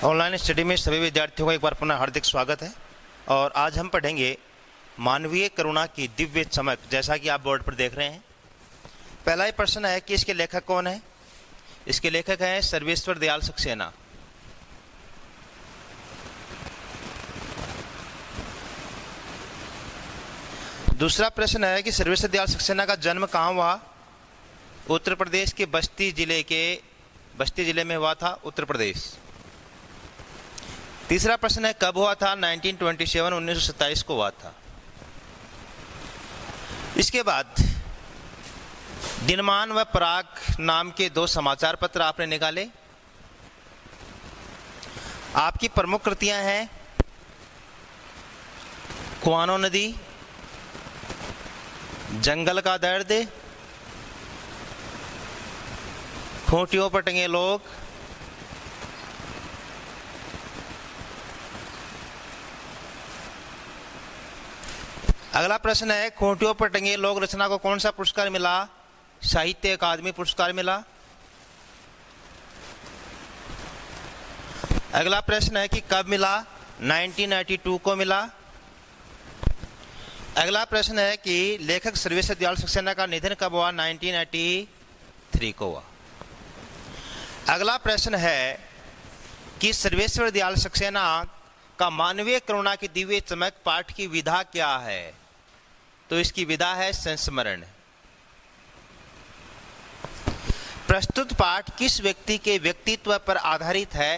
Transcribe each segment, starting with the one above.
Online study में सभी विद्यार्थियों का एक बार पुनः हार्दिक स्वागत है। और आज हम पढ़ेंगे मानवीय करुणा की दिव्य चमक, जैसा कि आप बोर्ड पर देख रहे हैं। पहला ही प्रश्न है कि इसके लेखक कौन है। इसके लेखक हैं सर्वेश्वर दयाल सक्सेना। दूसरा प्रश्न है कि सर्वेश्वर दयाल सक्सेना का जन्म कहाँ हुआ। उत्तर प्रदेश के बस्ती जिले में हुआ था, उत्तर प्रदेश। तीसरा प्रश्न है कब हुआ था। 1927 को हुआ था। इसके बाद दिनमान व पराग नाम के दो समाचार पत्र आपने निकाले। आपकी प्रमुख कृतियां हैं कुआनो नदी, जंगल का दर्द, खूंटियों पर टंगे लोग, अगला प्रश्न है खूंटियों पर टंगे लोग रचना को कौन सा पुरस्कार मिला। साहित्य अकादमी पुरस्कार मिला। अगला प्रश्न है कि कब मिला। 1992 को मिला। अगला प्रश्न है कि लेखक सर्वेश्वर दयाल सक्सेना का निधन कब हुआ। 1983 को हुआ। अगला प्रश्न है कि सर्वेश्वर दयाल सक्सेना का मानवीय करुणा की दिव्य चमक पाठ की विधा क्या है। तो इसकी विधा है संस्मरण। प्रस्तुत पाठ किस व्यक्ति के व्यक्तित्व पर आधारित है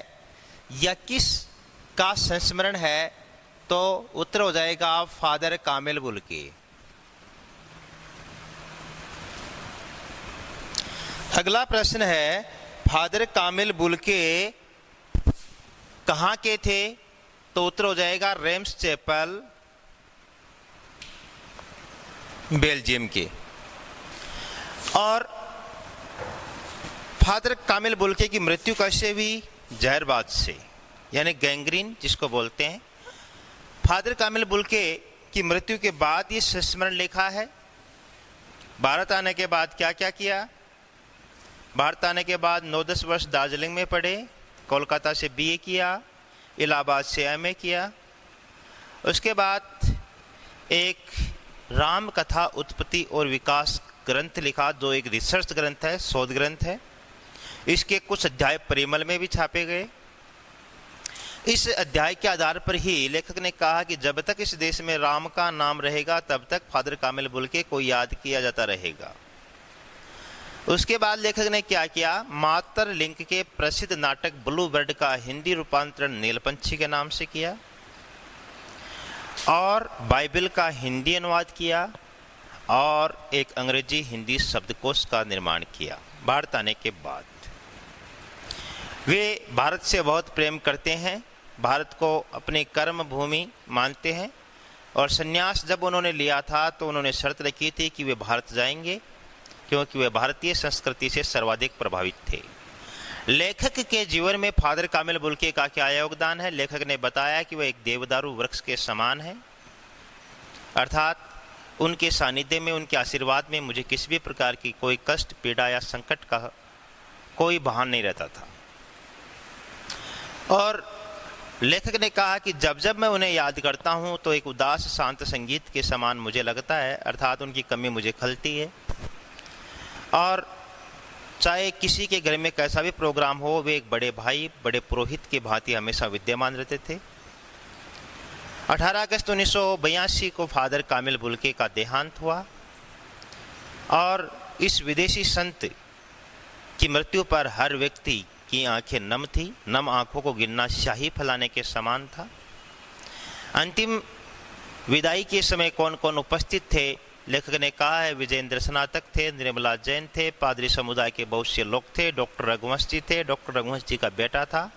या किस का संस्मरण है। तो उत्तर हो जाएगा फादर कामिल बुल्के। अगला प्रश्न है फादर कामिल बुल्के कहाँ के थे। तो उत्तर हो जाएगा रेम्स चैपल, बेल्जियम के। और फादर कामिल बुल्के की मृत्यु कैसे हुई। जहरबाद से, यानी गैंग्रीन जिसको बोलते हैं। फादर कामिल बुल्के की मृत्यु के बाद ये संस्मरण लिखा है। भारत आने के बाद क्या क्या किया। भारत आने के बाद 9-10 वर्ष दार्जिलिंग में पढ़े, कोलकाता से बीए किया, इलाहाबाद से एमए किया। उसके बाद एक राम कथा उत्पत्ति और विकास ग्रंथ लिखा, जो एक रिसर्च ग्रंथ है, शोध ग्रंथ है। इसके कुछ अध्याय परिमल में भी छापे गए। इस अध्याय के आधार पर ही लेखक ने कहा कि जब तक इस देश में राम का नाम रहेगा तब तक फादर कामिल बुल्के को याद किया जाता रहेगा। उसके बाद लेखक ने क्या किया। मातर लिंक के प्रसिद्ध नाटक ब्लू बर्ड का हिंदी रूपांतरण नीलपंछी के नाम से किया और बाइबल का हिंदी अनुवाद किया और एक अंग्रेजी हिंदी शब्दकोश का निर्माण किया। भारत आने के बाद वे भारत से बहुत प्रेम करते हैं, भारत को अपनी कर्म भूमि मानते हैं। और संन्यास जब उन्होंने लिया था तो उन्होंने शर्त रखी थी कि वे भारत जाएंगे, क्योंकि वे भारतीय संस्कृति से सर्वाधिक प्रभावित थे। लेखक के जीवन में फादर कामिल बुल्के का क्या योगदान है। लेखक ने बताया कि वह एक देवदारू वृक्ष के समान है, अर्थात उनके सानिध्य में, उनके आशीर्वाद में मुझे किसी भी प्रकार की कोई कष्ट, पीड़ा या संकट का कोई भान नहीं रहता था। और लेखक ने कहा कि जब जब मैं उन्हें याद करता हूं तो एक उदास शांत संगीत के समान मुझे लगता है, अर्थात उनकी कमी मुझे खलती है। और चाहे किसी के घर में कैसा भी प्रोग्राम हो, वे एक बड़े भाई, बड़े पुरोहित के भांति हमेशा विद्यमान रहते थे। 18 अगस्त 1982 को फादर कामिल बुल्के का देहांत हुआ और इस विदेशी संत की मृत्यु पर हर व्यक्ति की आंखें नम थी। नम आंखों को गिनना शाही फैलाने के समान था। अंतिम विदाई के समय कौन कौन उपस्थित थे। लेखक ने कहा है विजेंद्र स्नातक थे, निर्मला जैन थे, पादरी समुदाय के बहुत से लोग थे, डॉक्टर रघुवंश जी थे, डॉक्टर रघुवंश जी का बेटा था,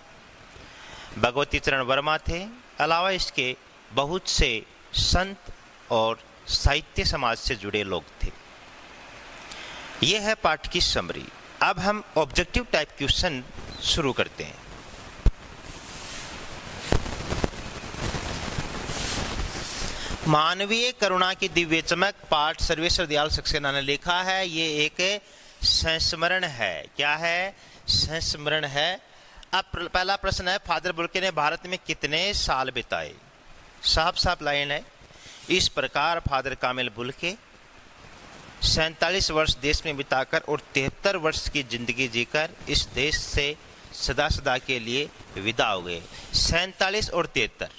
भगवती चरण वर्मा थे। अलावा इसके बहुत से संत और साहित्य समाज से जुड़े लोग थे। यह है पाठ की समरी। अब हम ऑब्जेक्टिव टाइप क्वेश्चन शुरू करते हैं। मानवीय करुणा की दिव्य चमक पाठ सर्वेश्वर दयाल सक्सेना ने लिखा है। ये एक संस्मरण है। क्या है? संस्मरण है। अब पहला प्रश्न है, फादर बुल्के ने भारत में कितने साल बिताए? साफ साफ लाइन है, इस प्रकार फादर कामिल बुल्के 47 वर्ष देश में बिताकर और 73 वर्ष की जिंदगी जीकर इस देश से सदा सदा के लिए विदा हो गए। 47 और 73,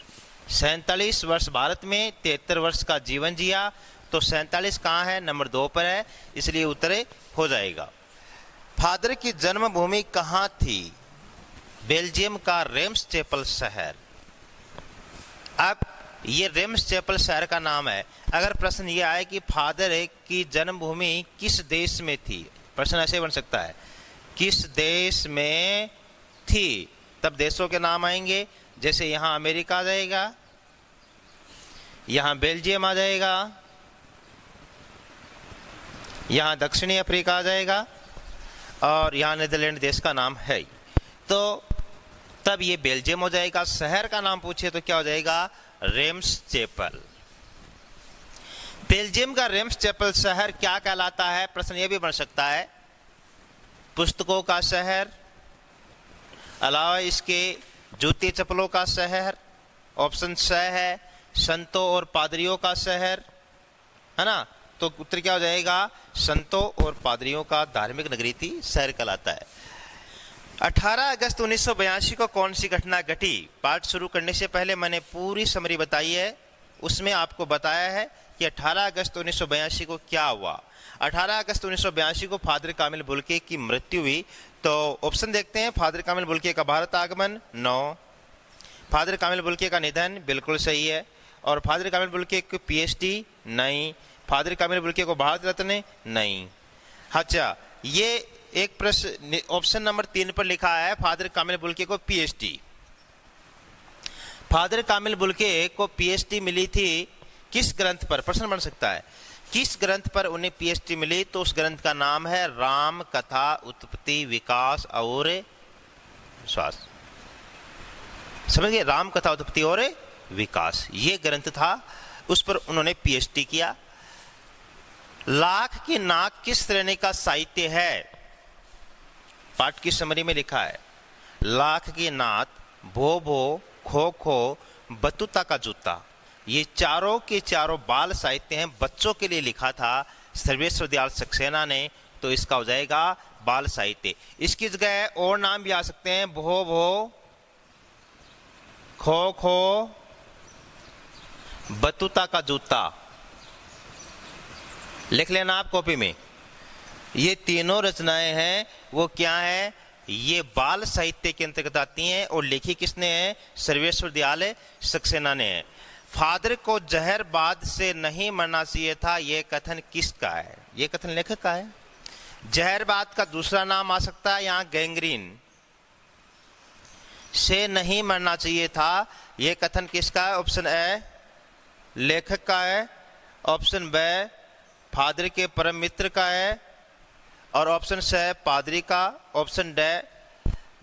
47 वर्ष भारत में, 73 वर्ष का जीवन जिया, तो 47 कहाँ है? नंबर 2 पर है, इसलिए उत्तर हो जाएगा। फादर की जन्मभूमि कहाँ थी? बेल्जियम का रेम्स चैपल शहर। अब ये रेम्स चैपल शहर का नाम है। अगर प्रश्न ये आए कि फादर की जन्मभूमि किस देश में थी, प्रश्न ऐसे बन सकता है, किस देश में थी, तब देशों के नाम आएंगे। जैसे यहाँ अमेरिका आ जाएगा, यहाँ बेल्जियम आ जाएगा, यहाँ दक्षिणी अफ्रीका आ जाएगा, और यहाँ नीदरलैंड देश का नाम है। तो तब ये बेल्जियम हो जाएगा। शहर का नाम पूछे तो क्या हो जाएगा? Reims chapel. बेल्जियम का रेम्स चैपल शहर क्या कहलाता है? प्रश्न ये भी बन सकता है, पुस्तकों का शहर, अलावा इसके जूते चप्पलों का शहर, ऑप्शन स है संतों और पादरियों का शहर, है ना। तो उत्तर क्या हो जाएगा? संतों और पादरियों का धार्मिक नगरी थी, शहर कहलाता है। 18 अगस्त 1982 को कौन सी घटना घटी? पाठ शुरू करने से पहले मैंने पूरी समरी बताई है, उसमें आपको बताया है कि 18 अगस्त 1982 को क्या हुआ। 18 अगस्त 1982 को फादर कामिल बुल्के की मृत्यु हुई। तो ऑप्शन देखते हैं, फादर कामिल बुल्के का भारत आगमन 9, फादर कामिल बुल्के का निधन बिल्कुल सही है, और फादर कामिल बुल्के की पीएचडी नहीं, फादर कामिल बुल्के को भारत रत्न नहीं। अच्छा, ये एक प्रश्न ऑप्शन नंबर 3 पर लिखा है, फादर कामिल बुल्के को पीएचडी। फादर कामिल बुल्के को पीएचडी मिली थी किस ग्रंथ पर? प्रश्न बन सकता है, किस ग्रंथ पर उन्हें पीएचडी मिली? तो उस ग्रंथ का नाम है राम कथा उत्पत्ति विकास और विश्वास। समझ गए? राम कथा उत्पत्ति और विकास, ये ग्रंथ था, उस पर उन्होंने पीएचडी किया। लाख की नाक किस श्रेणी का साहित्य है? पाठ की समरी में लिखा है, लाख की नाक, भो भो, खो खो, बतूता का जूता, ये चारों के चारों बाल साहित्य हैं, बच्चों के लिए लिखा था सर्वेश्वर दयाल सक्सेना ने, तो इसका हो जाएगा बाल साहित्य। इसकी जगह और नाम भी आ सकते हैं, भो भो, खो खो, बतूता का जूता, लिख लेना आप कॉपी में। ये तीनों रचनाएं हैं, वो क्या है? ये बाल साहित्य के अंतर्गत आती हैं, और लिखी किसने है? सर्वेश्वर दयाल सक्सेना ने है। फादर को जहरबाद से नहीं मरना चाहिए था, यह कथन किसका है? यह कथन लेखक का है। जहरबाद का दूसरा नाम आ सकता है यहाँ गैंग्रीन से नहीं मरना चाहिए था, यह कथन किसका है? ऑप्शन ए लेखक का है, ऑप्शन बी फादर के परम मित्र का है, और ऑप्शन सी पादरी का, ऑप्शन डी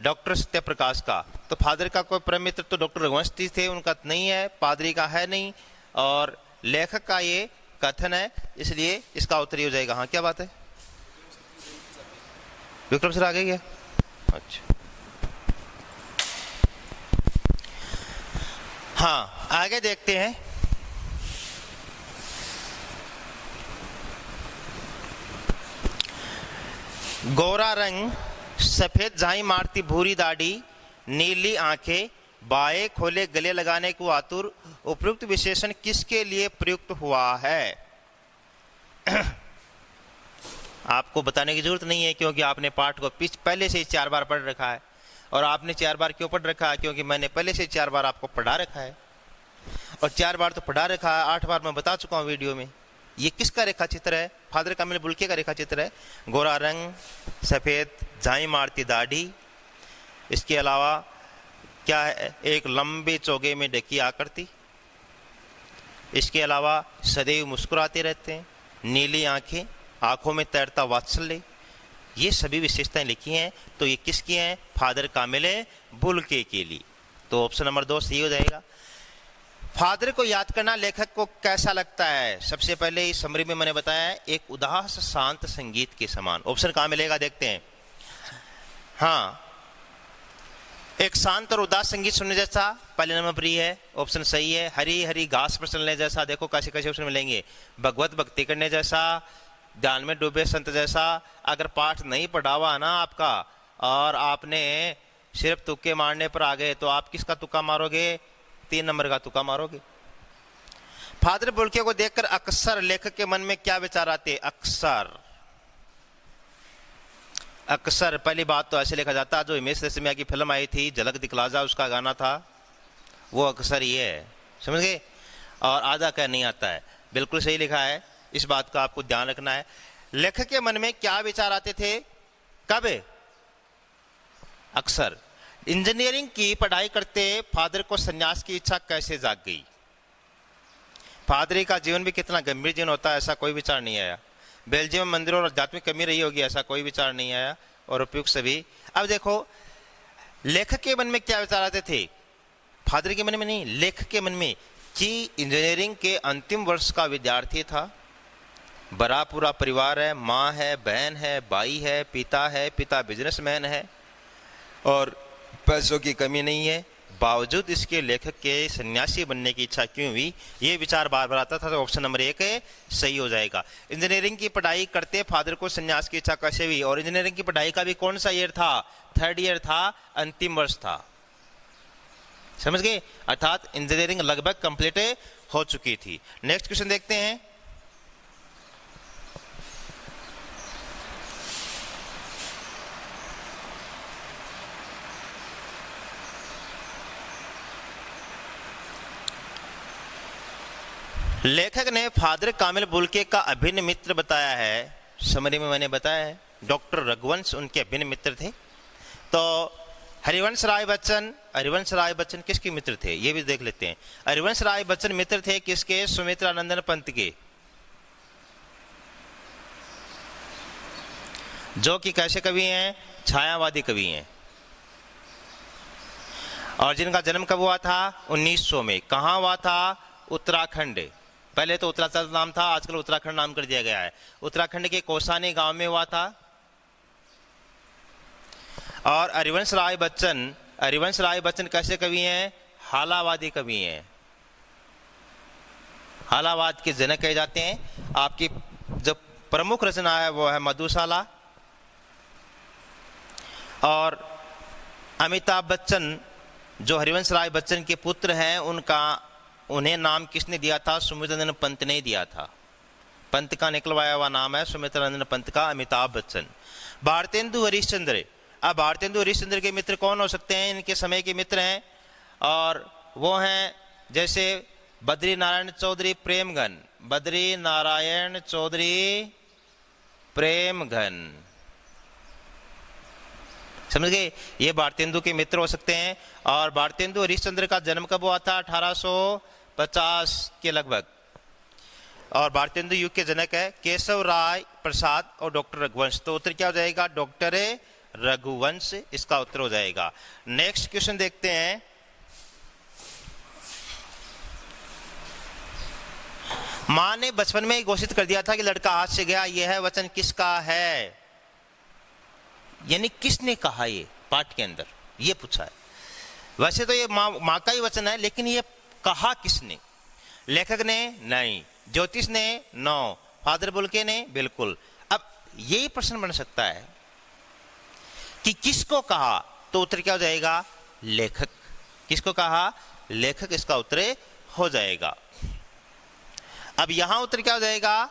डॉक्टर सत्यप्रकाश का। तो फादर का कोई परम मित्र तो डॉक्टर रघुवंश थे, उनका नहीं है, पादरी का है नहीं, और लेखक का ये कथन है, इसलिए इसका उत्तर हो जाएगा। हाँ, क्या बात है? विक्रम सर आगे क्या? अच्छा, हाँ आगे देखते हैं। गोरा रंग, सफेद झाई मारती भूरी दाढ़ी, नीली आंखें, बाएं खोले गले लगाने को आतुर, उपयुक्त विशेषण किसके लिए प्रयुक्त हुआ है? आपको बताने की जरूरत नहीं है, क्योंकि आपने पाठ को पहले से ही 4 बार पढ़ रखा है। और आपने 4 बार क्यों पढ़ रखा है? क्योंकि मैंने पहले से 4 बार आपको पढ़ा रखा है, और 4 बार तो पढ़ा रखा है, 8 बार मैं बता चुका हूँ वीडियो में। ये किसका रेखा चित्र है? फादर कामिल बुल्के का रेखा चित्र है। गोरा रंग, सफेद झाई मारती दाढ़ी, इसके अलावा क्या है? एक लंबे चौगे में ढकी आकृति, इसके अलावा सदैव मुस्कुराते रहते हैं, नीली आंखें, आंखों में तैरता वात्सल्य, ये सभी विशेषताएं लिखी हैं। तो ये किसकी हैं? फादर कामिल बुल्के के लिए। तो ऑप्शन नंबर 2 सही हो जाएगा। फादर को याद करना लेखक को कैसा लगता है? सबसे पहले इस समरी में मैंने बताया है, एक उदास शांत संगीत के समान। ऑप्शन कहाँ मिलेगा? देखते हैं। हाँ, एक शांत और उदास संगीत सुनने जैसा, पहले नंबर पर है, ऑप्शन सही है। हरी हरी घास पर चलने जैसा, देखो कैसे कैसे ऑप्शन मिलेंगे। भगवत भक्ति करने जैसा, ध्यान में डूबे संत जैसा। अगर पाठ नहीं पढ़ा हुआ ना आपका और आपने सिर्फ तुक्के मारने पर आ गए तो आप किसका तुक्का मारोगे? 3 नंबर का तुक्का मारोगे। फादर बुल्के को देखकर अक्सर लेखक के मन में क्या विचार आते? अक्सर पहली बात तो ऐसे लिखा जाता, जो हिमेश रेशमिया की फिल्म आई थी झलक दिखला जा, उसका गाना था वो अक्सर ही है, समझ गए। और आधा क्या नहीं आता है, बिल्कुल सही लिखा है, इस बात का आपको ध्यान रखना है। लेखक के मन में क्या विचार आते थे? कब? अक्सर। इंजीनियरिंग की पढ़ाई करते फादर को सन्यास की इच्छा कैसे जाग गई? फादरी का जीवन भी कितना गंभीर जीवन होता है, ऐसा कोई विचार नहीं आया। बेल्जियम में मंदिरों और आध्यात्मिक कमी रही होगी, ऐसा कोई विचार नहीं आया। और उपयुक्त सभी। अब देखो लेखक के मन में क्या विचार आते थे? फादर के मन में नहीं, लेखक के मन में, कि इंजीनियरिंग के अंतिम वर्ष का विद्यार्थी था, बड़ा पूरा परिवार है, माँ है, बहन है, भाई है, पिता बिजनेसमैन है और पैसों की कमी नहीं है, बावजूद इसके लेखक के सन्यासी बनने की इच्छा क्यों हुई? ये विचार बार बार आता था, तो ऑप्शन नंबर 1 सही हो जाएगा। इंजीनियरिंग की पढ़ाई करते फादर को सन्यास की इच्छा कैसे हुई? और इंजीनियरिंग की पढ़ाई का भी कौन सा ईयर था? 3rd ईयर था, अंतिम वर्ष था, समझ गए। अर्थात इंजीनियरिंग लगभग कंप्लीट हो चुकी थी। नेक्स्ट क्वेश्चन देखते हैं। लेखक ने फादर कामिल बुल्के का अभिन्न मित्र बताया है। समरी में मैंने बताया है, डॉक्टर रघुवंश उनके अभिन्न मित्र थे। तो हरिवंश राय बच्चन किसके मित्र थे? ये भी देख लेते हैं। हरिवंश राय बच्चन मित्र थे किसके? सुमित्रानंदन पंत के, जो कि कैसे कवि हैं? छायावादी कवि हैं। और जिनका जन्म कब हुआ था? 1900 में। कहाँ हुआ था? उत्तराखंड। पहले तो उत्तराचल नाम था, आजकल उत्तराखंड नाम कर दिया गया है। उत्तराखंड के कौसानी गांव में हुआ था। और हरिवंश राय बच्चन कैसे कवि हैं? हालावादी कवि हैं। हालावाद के जनक कहे जाते हैं। आपकी जो प्रमुख रचना है वो है मधुशाला। और अमिताभ बच्चन जो हरिवंश राय बच्चन के पुत्र हैं, उन्हें नाम किसने दिया था? सुमित्रानंदन पंत ने दिया था। पंत का निकलवाया हुआ नाम है सुमित्रानंदन पंत का, अमिताभ बच्चन। भारतेंदु हरिश्चंद्र। अब भारतेंदु हरिश्चंद्र के मित्र कौन हो सकते हैं? इनके समय के मित्र हैं और वो हैं जैसे बद्री नारायण चौधरी प्रेमघन, समझ गए। ये भारतेंदु के मित्र हो सकते हैं। और भारतेंदु हरिश्चंद्र का जन्म कब हुआ था? 1850 के लगभग। और भारतेंदु युग के जनक है केशव राय प्रसाद और डॉक्टर रघुवंश। तो उत्तर क्या हो जाएगा? डॉक्टर रघुवंश इसका उत्तर हो जाएगा। नेक्स्ट क्वेश्चन देखते हैं। मां ने बचपन में ही घोषित कर दिया था कि लड़का हाथ से गया, यह वचन किसका है? यानी किसने कहा? ये पाठ के अंदर ये पूछा है। वैसे तो ये मां का ही वचन है, लेकिन ये कहा किसने? लेखक ने? नहीं। ज्योतिष ने? नो। फादर बुल्के ने? बिल्कुल। अब यही प्रश्न बन सकता है कि किसको कहा? तो उत्तर क्या हो जाएगा? लेखक। किसको कहा? लेखक इसका उत्तर हो जाएगा। अब यहां उत्तर क्या हो जाएगा?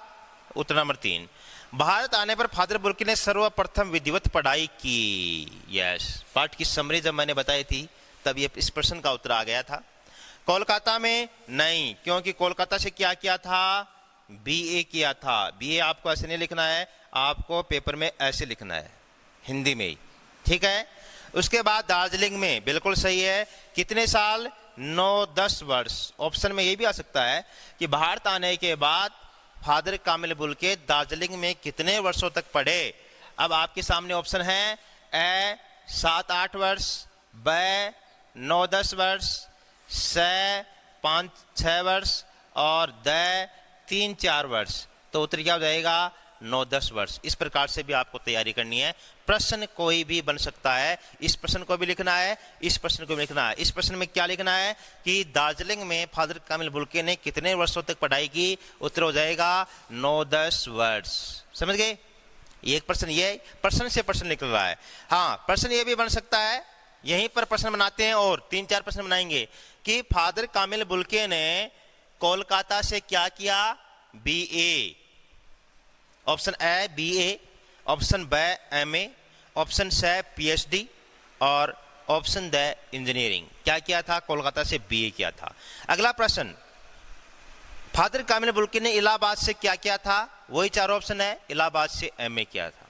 उत्तर नंबर 3। भारत आने पर फादर बुल्के ने सर्वप्रथम विधिवत पढ़ाई की। यस, पाठ की समरी जब मैंने बताई थी तब ये इस प्रश्न का उत्तर आ गया था। कोलकाता में? नहीं, क्योंकि कोलकाता से क्या किया था? बीए किया था। बीए आपको ऐसे नहीं लिखना है, आपको पेपर में ऐसे लिखना है, हिंदी में ही, ठीक है। उसके बाद दार्जिलिंग में, बिल्कुल सही है। कितने साल? 9-10 वर्ष। ऑप्शन में ये भी आ सकता है कि भारत आने के बाद फादर कामिल बुल्के दार्जिलिंग में कितने वर्षों तक पढ़े। अब आपके सामने ऑप्शन है ए 7-8 वर्ष, ब 9-10 वर्ष, स 5-6 वर्ष और द 3-4 वर्ष। तो उत्तर क्या हो जाएगा? 9-10 वर्ष। इस प्रकार से भी आपको तैयारी करनी है। प्रश्न कोई भी बन सकता है, इस प्रश्न को भी लिखना है, इस प्रश्न को भी लिखना है। इस प्रश्न में क्या लिखना है कि दार्जिलिंग में फादर कामिल बुल्के ने कितने वर्षों तक पढ़ाई की? उत्तर हो जाएगा 9-10 वर्ष। समझ गए? एक प्रश्न, ये प्रश्न से प्रश्न निकल रहा है। हाँ, प्रश्न ये भी बन सकता है, यहीं पर प्रश्न बनाते हैं और 3-4 प्रश्न बनाएंगे कि फादर कामिल बुल्के ने कोलकाता से क्या किया? BA. Option a BA, option b MA, option c PhD और ऑप्शन द इंजीनियरिंग। क्या किया था? कोलकाता से बीए किया था। अगला प्रश्न, फादर कामिल बुल्के ने इलाहाबाद से क्या किया था? वही 4 ऑप्शन है, इलाहाबाद से एमए किया था।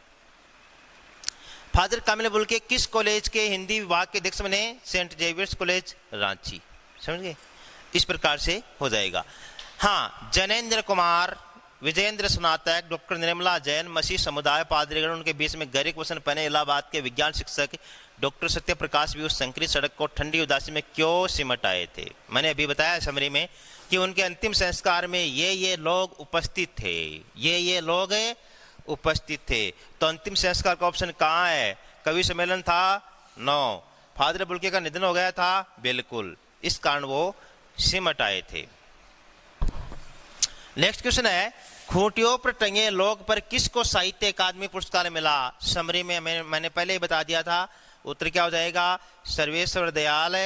फादर कामिल बुल्के किस कॉलेज के हिंदी विभाग के अध्यक्ष बने? Saint Xavier's college, Ranchi. समझ गए? इस प्रकार से हो जाएगा। हाँ, जैनेन्द्र कुमार, विजयेंद्र स्नातक, डॉक्टर निर्मला जैन, मसीह समुदाय पादरीगण, उनके बीच में गैरिक वसन पहने इलाहाबाद के विज्ञान शिक्षक डॉक्टर सत्य प्रकाश भी उस संकरित सड़क को ठंडी उदासी में क्यों सिमट आए थे? मैंने अभी बताया समरी में कि उनके अंतिम संस्कार में ये लोग उपस्थित थे, ये लोग उपस्थित थे। तो अंतिम संस्कार का ऑप्शन कहाँ है? कवि सम्मेलन था? नो। फादर बुल्के का निधन हो गया था? बिल्कुल। इस कारण वो सिमट आए थे। नेक्स्ट क्वेश्चन है, खूंटियों पर टंगे लोग पर किसको साहित्य अकादमी पुरस्कार मिला? समरी में मैंने पहले ही बता दिया था। उत्तर क्या हो जाएगा? सर्वेश्वर दयाल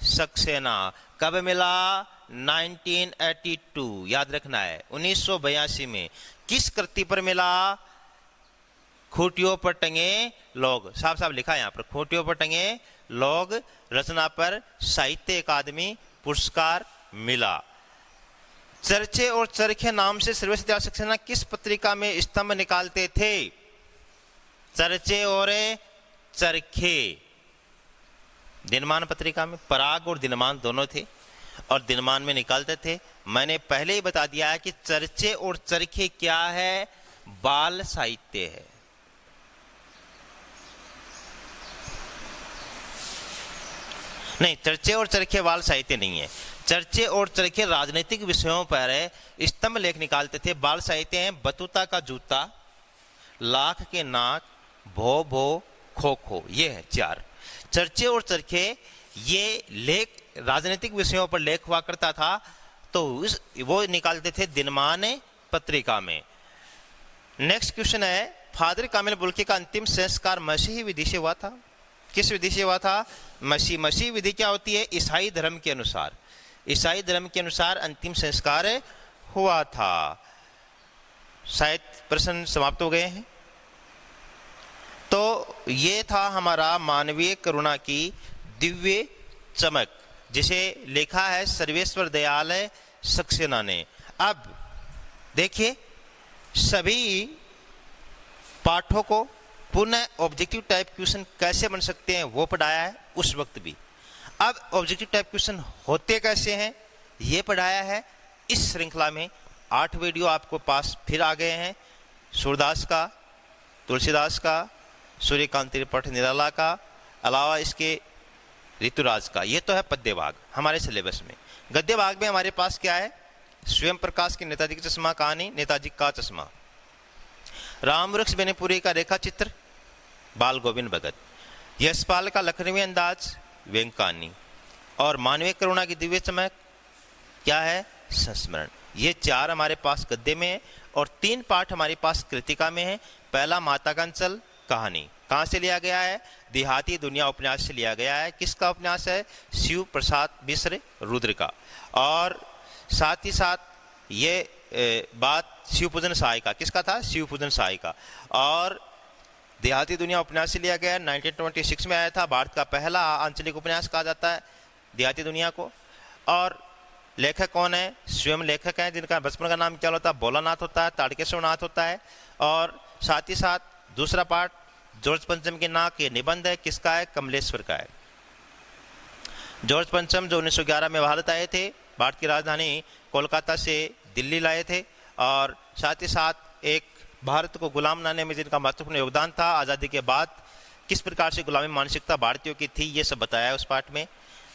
सक्सेना। कब मिला? 1982, याद रखना है, 1982 में। किस कृति पर मिला? खूंटियों पर टंगे लोग। साफ साफ लिखा है यहाँ पर, खूंटियों पर टंगे लोग रचना पर साहित्य अकादमी पुरस्कार मिला। चर्चे और चरखे नाम से सर्वेश्वर दयाल सक्सेना किस पत्रिका में स्तंभ निकालते थे? चर्चे और चरखे दिनमान पत्रिका में, पराग और दिनमान दोनों थे और दिनमान में निकालते थे। मैंने पहले ही बता दिया है कि चर्चे और चरखे क्या है? बाल साहित्य है। नहीं, चर्चे और चरखे बाल साहित्य नहीं है। चर्चे और चरखे राजनीतिक विषयों पर स्तंभ लेख निकालते थे। बाल साहित्य हैं बतूता का जूता, लाख के नाक, भो भो, खो खो। ये है 4। चर्चे और चरखे ये लेख राजनीतिक विषयों पर लेख हुआ करता था, तो वो निकालते थे दिनमान पत्रिका में। नेक्स्ट क्वेश्चन है, फादर कामिल बुल्के का अंतिम संस्कार मसीही विधि से हुआ था? किस विधि से हुआ था? मसीही विधि क्या होती है? ईसाई धर्म के अनुसार, ईसाई धर्म के अनुसार अंतिम संस्कार हुआ था। शायद प्रश्न समाप्त हो गए हैं। तो ये था हमारा मानवीय करुणा की दिव्य चमक, जिसे लिखा है सर्वेश्वर दयाल सक्सेना ने। अब देखिए, सभी पाठों को पुनः ऑब्जेक्टिव टाइप क्वेश्चन कैसे बन सकते हैं वो पढ़ाया है उस वक्त भी। अब ऑब्जेक्टिव टाइप क्वेश्चन होते कैसे हैं ये पढ़ाया है। इस श्रृंखला में 8 वीडियो आपको पास फिर आ गए हैं। सूरदास का, तुलसीदास का, सूर्यकांत त्रिपाठी निराला का, अलावा इसके ऋतुराज का। ये तो है पद्य भाग हमारे सिलेबस में। गद्य भाग में हमारे पास क्या है? स्वयं प्रकाश की नेताजी का चश्मा कहानी, नेताजी का चश्मा, राम वृक्ष बेनीपुरी का रेखा चित्र, बाल गोविंद भगत, यशपाल का लखनवी अंदाज, व्यंग कहानी, और मानवीय करुणा की दिव्य चमक क्या है? संस्मरण। ये 4 हमारे पास गद्य में है और 3 पाठ हमारे पास कृतिका में है। पहला माता का अंचल कहानी कहाँ से लिया गया है? देहाती दुनिया उपन्यास से लिया गया है। किसका उपन्यास है? शिव प्रसाद मिश्र रुद्र का। और साथ ही साथ ये बात शिवपूजन सहाय का, किसका था? शिवपूजन सहाय का। और देहाती दुनिया उपन्यास से लिया गया है, 1926 में आया था। भारत का पहला आंचलिक उपन्यास कहा जाता है देहाती दुनिया को। और लेखक कौन है? स्वयं लेखक हैं, जिनका बचपन का नाम क्या होता है? भोलानाथ होता है, ताड़केश्वर नाथ होता है। और साथ ही साथ दूसरा पार्ट जॉर्ज पंचम के नाक, ये निबंध है, किसका है? कमलेश्वर का है। जॉर्ज पंचम जो 1911 में भारत आए थे, भारत की राजधानी कोलकाता से दिल्ली लाए थे। और साथ ही साथ एक भारत को गुलाम बनाने में जिनका महत्वपूर्ण योगदान था, आज़ादी के बाद किस प्रकार से गुलामी मानसिकता भारतीयों की थी, ये सब बताया है उस पाठ में।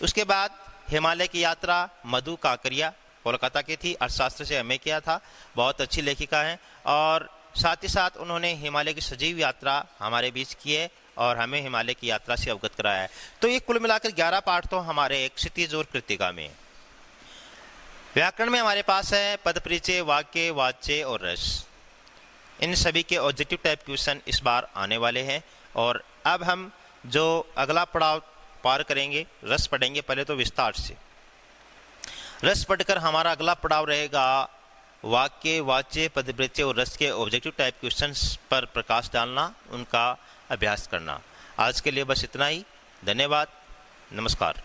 उसके बाद हिमालय की यात्रा मधु काकरिया कोलकाता की थी, अर्थशास्त्र से एमए किया था, बहुत अच्छी लेखिका हैं। और साथ ही साथ उन्होंने हिमालय की सजीव यात्रा हमारे बीच की है और हमें हिमालय की यात्रा से अवगत कराया है। तो ये कुल मिलाकर 11 पाठ तो हमारे एक क्षितिज और कृतिका में। व्याकरण में हमारे पास है पद परिचय, वाक्य, वाच्य और रस। इन सभी के ऑब्जेक्टिव टाइप क्वेश्चन इस बार आने वाले हैं। और अब हम जो अगला पड़ाव पार करेंगे, रस पढ़ेंगे। पहले तो विस्तार से रस पढ़कर हमारा अगला पड़ाव रहेगा वाक्य, वाच्य, पद परिचय और रस के ऑब्जेक्टिव टाइप क्वेश्चंस पर प्रकाश डालना, उनका अभ्यास करना। आज के लिए बस इतना ही। धन्यवाद। नमस्कार।